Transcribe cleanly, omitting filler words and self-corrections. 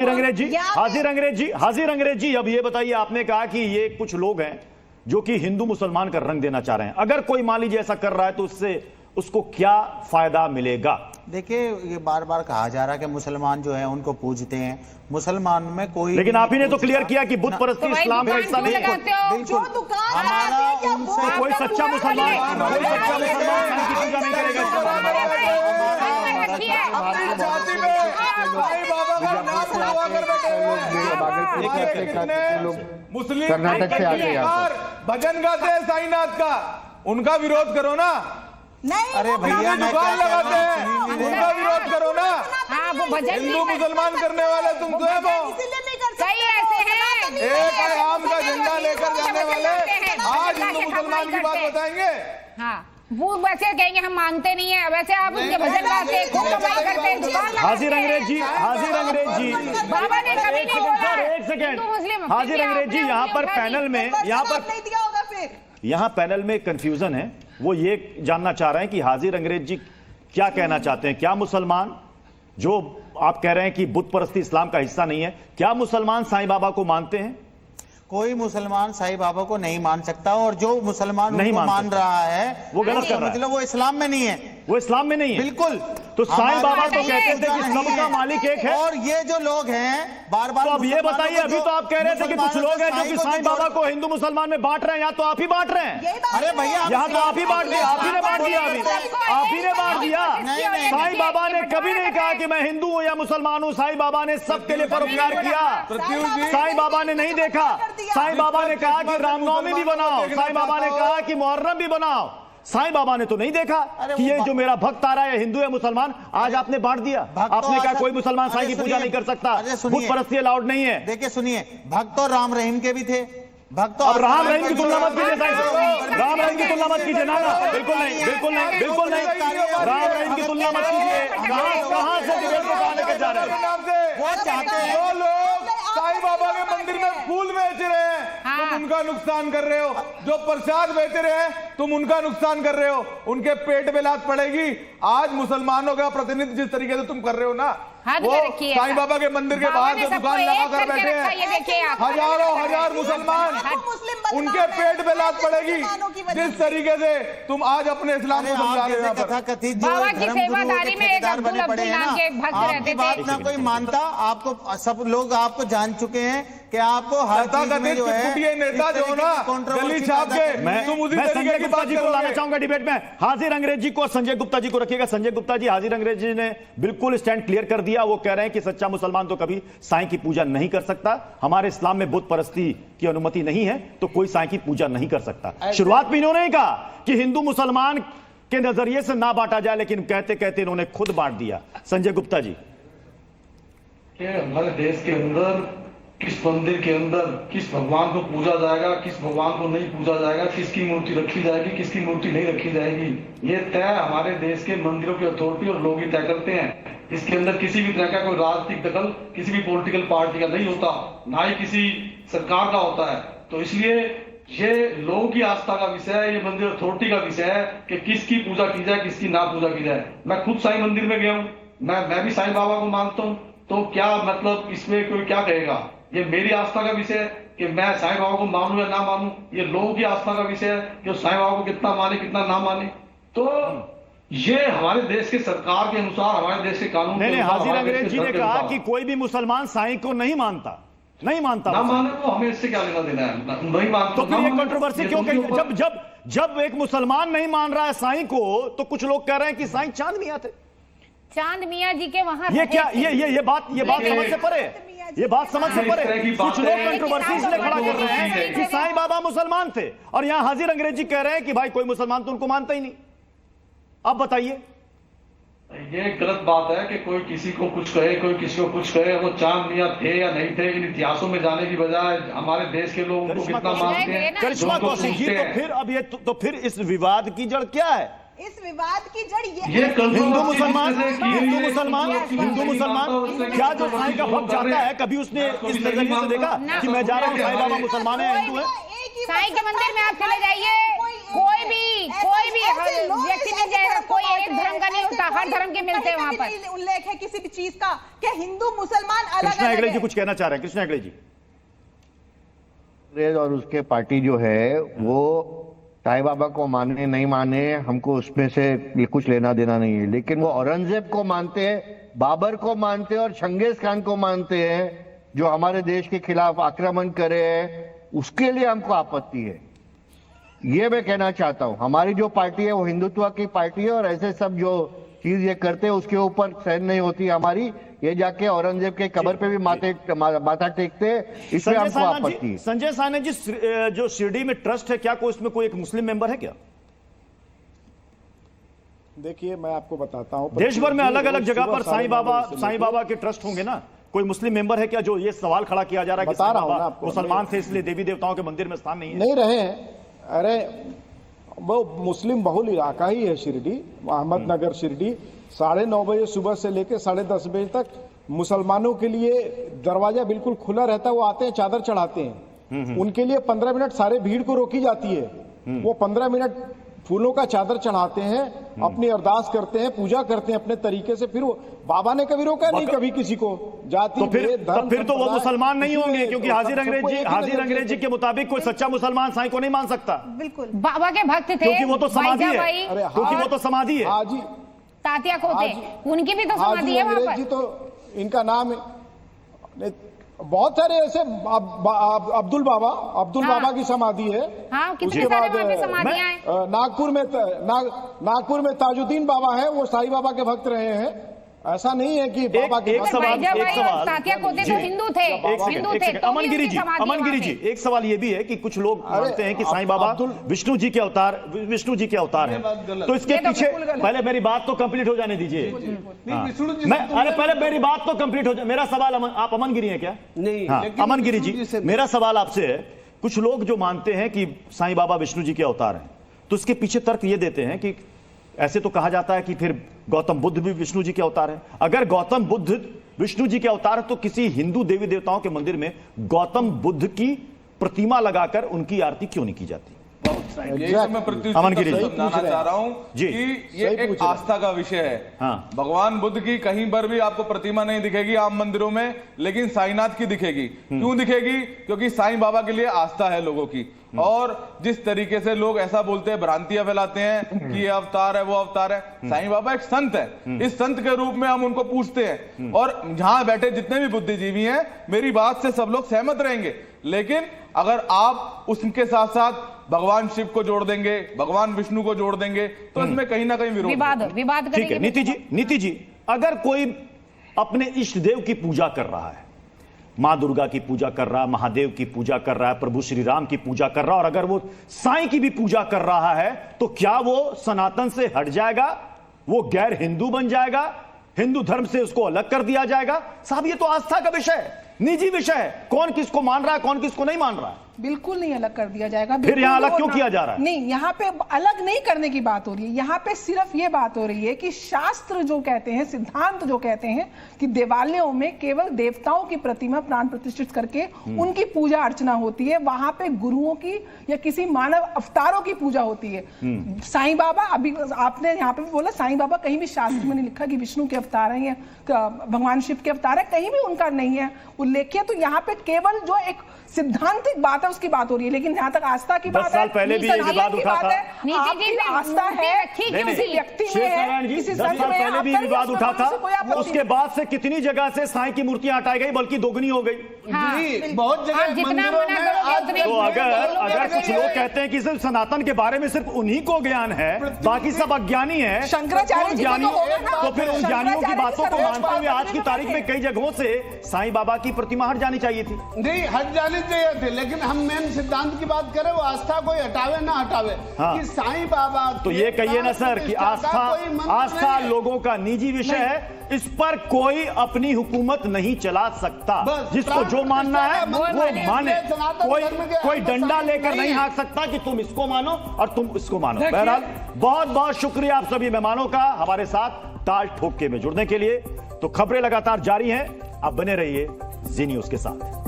हाजिर अंग्रेज जी, अब ये बताइए, आपने कहा कि ये कुछ लोग हैं जो कि हिंदू मुसलमान का रंग देना चाह रहे हैं। अगर कोई मान लीजिए ऐसा कर रहा है तो उससे उसको क्या फायदा मिलेगा? देखिए, ये बार बार कहा जा रहा है कि मुसलमान जो है उनको पूजते हैं। मुसलमान में कोई, लेकिन आप ही ने तो क्लियर किया कि बुत परस्ती इस्लाम का हिस्सा नहीं है। बिल्कुल, हमारा उनसे कोई सच्चा मुसलमान की पूजा नहीं करेगा। मुस्लिम कर्नाटक से आगे भजन गाते हैं साईनाथ का, उनका विरोध करो ना। नहीं, अरे भैया, दुकान लगाते हैं, उनका विरोध करो ना। हाँ, वो भजन हिंदू मुसलमान करने वाले तुम स्वयं हो। कई ऐसे हैं एक आम का झंडा लेकर जाने वाले आज हिंदू मुसलमान की बात बताएंगे। हाँ, वो वैसे कहेंगे हम मानते नहीं है, वैसे आप उनके भजन गाते हैं, खूब कमाई करते हैं, दुकान लगाते हैं। हाजिर अंग्रेज जी बाबा ने कभी नहीं बोला एक सेकेंड, हाजिर अंग्रेज जी, यहाँ पर पैनल में यहाँ पैनल में कंफ्यूजन है। वो ये जानना चाह रहे हैं कि हाजिर अंग्रेज जी क्या कहना चाहते हैं। क्या मुसलमान, जो आप कह रहे हैं कि बुत परस्ती इस्लाम का हिस्सा नहीं है, क्या मुसलमान साईं बाबा को मानते हैं? कोई मुसलमान साईं बाबा को नहीं मान सकता, और जो मुसलमान नहीं मान रहा है वो गलत कर रहा है। मतलब वो इस्लाम में नहीं है, वो इस्लाम में नहीं है। बिल्कुल। तो साईं बाबा तो कहते थे कि सबका मालिक एक है। और ये जो लोग हैं बार बार, तो अब ये बताइए, अभी तो आप कह रहे थे कि कुछ लोग हैं जो कि साईं बाबा को हिंदू मुसलमान में बांट रहे हैं, या तो आप ही बांट रहे हैं। अरे भैया, यहाँ तो आप ही बांट दिया, आप ही ने बांट दिया, अभी आप ही ने बांट दिया। साईं बाबा ने कभी नहीं कहा कि मैं हिंदू हूँ या मुसलमान हूँ। साईं बाबा ने सबके लिए परोपकार किया। साईं बाबा ने नहीं देखा। साईं बाबा ने कहा कि रामनवमी भी बनाओ, साईं बाबा ने कहा कि मुहर्रम भी बनाओ। साईं बाबा ने तो नहीं देखा कि ये जो मेरा भक्त आ रहा है हिंदू है मुसलमान। आज आपने बांट दिया। आपने कहा कोई मुसलमान साईं की पूजा नहीं कर सकता, बुत परस्ती अलाउड नहीं है। देखिए सुनिए, भक्त तो राम रहीम के भी थे। भक्त अब राम रहीम की तुलना मत कीजिए साईं से, राम रहीम की तुलना मत कीजिए। ना, बिल्कुल नहीं, बिल्कुल नहीं, बिल्कुल नहीं। राम रहीम की तुलना मत कीजिए। कहां से डिबेट को कहां लेकर जा रहे हैं? वो चाहते हैं, जो लोग साईं बाबा के मंदिर में फूल बेच रहे हैं, तुम उनका नुकसान कर रहे हो। जो प्रसाद बेच रहे हैं, तुम उनका नुकसान कर रहे हो। उनके पेट में लात पड़ेगी। आज मुसलमानों का प्रतिनिधि जिस तरीके से तुम कर रहे हो ना, वो साईं बाबा के मंदिर के बाहर जो दुकान लगाकर बैठे हैं, हजारों हजार मुसलमान, उनके पेट में लात पड़ेगी जिस तरीके से तुम आज अपने इस्लाम को समझा रहे हो। कथित जो बाबा की सेवादारी में एक अब्दुल पड़े हैं नाम के एक भक्त ना, रहते आपकी थे। बात ना कोई मानता। आपको सब लोग आपको जान चुके हैं कि आपको हर चीज में जो है नेता जो ना गली छाप के, मैं संजय गुप्ता जी को लाना चाहूंगा डिबेट में। हाजिर अंग्रेज जी को और संजय गुप्ता जी को रखिएगा। संजय गुप्ता जी, हाजिर अंग्रेज जी ने बिल्कुल स्टैंड क्लियर कर दिया। वो कह रहे हैं कि सच्चा मुसलमान तो कभी साईं की पूजा नहीं कर सकता। हमारे इस्लाम में बुत परस्ती की अनुमति नहीं है, तो कोई साईं की पूजा नहीं कर सकता। शुरुआत में इन्होंने कहा कि हिंदू मुसलमान के नजरिए से ना बांटा जाए, लेकिन कहते कहते इन्होंने खुद बांट दिया। संजय गुप्ता जी, हमारे देश के अंदर किस मंदिर के अंदर किस भगवान को पूजा जाएगा, किस भगवान को नहीं पूजा जाएगा, किसकी मूर्ति रखी जाएगी, किसकी मूर्ति नहीं रखी जाएगी, ये तय हमारे देश के मंदिरों की अथॉरिटी और लोग ही तय करते हैं। इसके अंदर किसी भी तरह का कोई राजनीतिक दखल किसी भी पॉलिटिकल पार्टी का नहीं होता, ना ही किसी सरकार का होता है। तो इसलिए ये लोगों की आस्था का विषय है, ये मंदिर अथॉरिटी का विषय है कि किसकी पूजा की जाए, किसकी ना पूजा की जाए। मैं खुद साईं मंदिर में गया हूँ, मैं भी साईं बाबा को मानता हूँ। तो क्या मतलब इसमें कोई क्या कहेगा? ये मेरी आस्था का विषय है कि मैं साईं बाबा को मानूं या ना मानूं। ये लोगों की आस्था का विषय है कि साईं बाबा को कितना माने कितना ना माने। तो ये हमारे देश के सरकार के अनुसार, हमारे देश के कानून के अनुसार, हाजिर अंग्रेज जी ने कहा कि कोई भी मुसलमान साईं को नहीं मानता, नहीं मानता। ना माने तो हमें इससे क्या लेना देना है? नहीं मानता तो फिर ये कंट्रोवर्सी क्यों? जब एक मुसलमान नहीं मान रहा है साईं को, तो कुछ लोग कह रहे हैं कि साईं चांद मियां थे। चांद मियां जी के वहां ये क्या, ये बात समझ से परे, ये बात समझ से परे। कुछ लोग कंट्रोवर्सी इसलिए खड़ा कर रहे हैं कि साईं बाबा मुसलमान थे, और यहां हाजिर अंग्रेजी कह रहे हैं कि भाई कोई मुसलमान तो उनको मानता ही नहीं। अब बताइए, ये गलत बात है कि कोई किसी को कुछ कहे, कोई किसी को कुछ कहे। वो चांद मियां थे या नहीं थे, इन इतिहासों में जाने की बजाय हमारे देश के लोग उनको कितना मानते हैं। करिश्मा कौशिक जी, तो फिर अब ये तो फिर इस विवाद की जड़ क्या है? इस विवाद की जड़ ये हिंदू मुसलमान क्या जो साईं का भक्त जाता है, कभी उसने इस नजरिए से देखा कि मैं जा रहा हूँ साईं बाबा मुसलमान है, हिंदू है? साईं के मंदिर में आप चले जाइए, कोई भी व्यक्ति मिल जाएगा, कोई एक धर्म का नहीं होता, हर धर्म के मिलते हैं वहाँ पर। उल्लेख है किसी भी चीज का कि हिंदू मुसलमान अलग कृष्णा अलग हेगड़े जी है। कुछ कहना चाह रहे हैं। कृष्णा हेगड़े जी, और उसके पार्टी जो है वो साईं बाबा को माने नहीं माने, हमको उसमें से कुछ लेना देना नहीं है, लेकिन वो औरंगजेब को मानते हैं, बाबर को मानते हैं और चंगेज खान को मानते हैं, जो हमारे देश के खिलाफ आक्रमण करे हैं, उसके लिए हमको आपत्ति है। ये मैं कहना चाहता हूँ, हमारी जो पार्टी है वो हिंदुत्व की पार्टी है और ऐसे सब जो चीज ये करते हैं उसके ऊपर सहन नहीं होती हमारी। ये जाके औरंगजेब के कब्र पे भी माथा टेकते हैं, इसमें हमको आपत्ति है। संजय सानंद जी, जो शिरडी में ट्रस्ट है, क्या कोई उसमें कोई एक मुस्लिम मेंबर है क्या? देखिए मैं आपको बताता हूँ, देश भर में अलग अलग जगह पर साईं बाबा के ट्रस्ट होंगे ना, कोई मुस्लिम मेंबर है क्या? जो ये सवाल खड़ा किया जा रहा है कि साईं बाबा मुसलमान थे इसलिए देवी देवताओं के मंदिर में स्थान नहीं है। नहीं रहे हैं। अरे वो मुस्लिम बहुल इलाका ही है शिरडी, अहमदनगर शिरडी। 9:30 बजे सुबह से लेकर 10:30 बजे तक मुसलमानों के लिए दरवाजा बिल्कुल खुला रहता है। वो आते हैं, चादर चढ़ाते हैं, उनके लिए 15 मिनट सारे भीड़ को रोकी जाती है। वो 15 मिनट फूलों का चादर चढ़ाते हैं, अपनी अरदास करते हैं, पूजा करते हैं अपने तरीके से। फिर वो बाबा ने कभी रोका नहीं कभी किसी को, जाति तो फिर तो वो मुसलमान नहीं होंगे, क्योंकि हाजिर अंग्रेज जी के मुताबिक कोई सच्चा मुसलमान साईं को नहीं मान सकता। बिल्कुल बाबा के भक्त थे, क्योंकि वो तो समाधि है, अरे क्योंकि वो तो समाधि है। हाजी तात्या खोते, उनकी भी तो समाधि है वहाँ अंग्रेज जी, पर। तो इनका नाम है। बहुत सारे ऐसे अब्दुल बाबा की समाधि है। हाँ, कितने सारे वहाँ पे समाधियां हैं। नागपुर में ताजुद्दीन बाबा है, वो साईं बाबा के भक्त रहे हैं। ऐसा नहीं है कि बाबा के एक सवाल तात्या खोते तो हिंदू थे, हिंदू थे। अमन गिरी जी, एक सवाल ये भी है कि कुछ लोग मानते हैं कि साईं बाबा विष्णु जी के अवतार हैं। तो इसके पीछे पहले मेरी बात तो कंप्लीट हो जाने दीजिए। पहले मेरी बात तो कंप्लीट हो जाए। मेरा सवाल, आप अमन गिरी है क्या? नहीं। हाँ, अमन गिरी जी, मेरा सवाल आपसे है, कुछ लोग जो मानते हैं कि साईं बाबा विष्णु जी के अवतार हैं, तो इसके पीछे तर्क ये देते हैं कि ऐसे तो कहा जाता है कि फिर गौतम बुद्ध भी विष्णु जी के अवतार हैं। अगर गौतम बुद्ध विष्णु जी के अवतार है, तो किसी हिंदू देवी देवताओं के मंदिर में गौतम बुद्ध की प्रतिमा लगाकर उनकी आरती क्यों नहीं की जाती? यही तो मैं प्रत्युत्तर अमन गिरी जी समझाना चाह रहा हूं जी, कि ये एक आस्था का विषय है। हाँ। भगवान बुद्ध की कहीं पर भी आपको प्रतिमा नहीं दिखेगी आम मंदिरों में, लेकिन साईनाथ की दिखेगी। क्यों दिखेगी? क्योंकि साईं बाबा के लिए आस्था है लोगों की। और जिस तरीके से लोग ऐसा बोलते हैं, भ्रांतियां फैलाते हैं कि ये अवतार है, वो अवतार है, साईं बाबा एक संत है। इस संत के रूप में हम उनको पूछते हैं, और जहां बैठे जितने भी बुद्धिजीवी हैं, मेरी बात से सब लोग सहमत रहेंगे। लेकिन अगर आप उसके साथ साथ भगवान शिव को जोड़ देंगे, भगवान विष्णु को जोड़ देंगे, तो इसमें कहीं ना कहीं विवाद ठीक है। नीति जी, अगर कोई अपने इष्ट देव की पूजा कर रहा है, मां दुर्गा की पूजा कर रहा है, महादेव की पूजा कर रहा है, प्रभु श्री राम की पूजा कर रहा है, और अगर वो साईं की भी पूजा कर रहा है, तो क्या वो सनातन से हट जाएगा? वो गैर हिंदू बन जाएगा? हिंदू धर्म से उसको अलग कर दिया जाएगा? साहब, ये तो आस्था का विषय है, निजी विषय है। कौन किसको मान रहा है, कौन किसको नहीं मान रहा है? बिल्कुल नहीं अलग कर दिया जाएगा। फिर यहाँ अलग क्यों किया जा रहा है? नहीं, यहाँ पे अलग नहीं करने की बात हो रही है। यहाँ पे सिर्फ ये बात हो रही है कि शास्त्र जो कहते हैं, सिद्धांत जो कहते हैं कि देवालयों में केवल देवताओं की प्रतिमा प्राण प्रतिष्ठित करके उनकी पूजा अर्चना होती है, वहां पे गुरुओं की या किसी मानव अवतारों की पूजा होती है। साईं बाबा, अभी आपने यहाँ पे भी बोला, साईं बाबा कहीं भी शास्त्र में नहीं लिखा कि विष्णु के अवतार है या भगवान शिव के अवतार है, कहीं भी उनका नहीं है उल्लेख। तो यहाँ पे केवल जो एक सिद्धांतिक बात है उसकी बात हो रही है, लेकिन यहाँ तक आस्था की बात है। 10 साल पहले भी ये विवाद उठा था। आपकी आस्था है किसी व्यक्ति में है, किसी 10 साल पहले भी विवाद उठा था। उसके बाद से कितनी जगह से साईं की मूर्तियां हटाई गई, बल्कि दोगुनी हो गई। बहुत जगह मंदिरों में तो अगर कुछ लोग कहते हैं कि सिर्फ सनातन के बारे में सिर्फ उन्हीं को ज्ञान है, बाकी सब अज्ञानी है, शंकराचार्य जी तो फिर उन ज्ञानियों की बातों को मानते हुए आज की तारीख में कई जगहों से साईं बाबा की प्रतिमा हट जानी चाहिए थी। नहीं, हट जानी चाहिए थे, लेकिन हम मेन सिद्धांत की बात करें, वो आस्था कोई हटावे ना हटावे। हाँ। कि साईं बाबा तो ये कहिए ना सर कि आस्था लोगों का निजी विषय है, इस पर कोई अपनी हुकूमत नहीं चला सकता। जिसको जो मानना है वो माने, कोई डंडा लेकर नहीं हाँक सकता कि तुम इसको मानो और तुम इसको मानो। बहरहाल बहुत बहुत शुक्रिया आप सभी मेहमानों का हमारे साथ ताल ठोक के में जुड़ने के लिए। तो खबरें लगातार जारी हैं, आप बने रहिए जी न्यूज़ के साथ।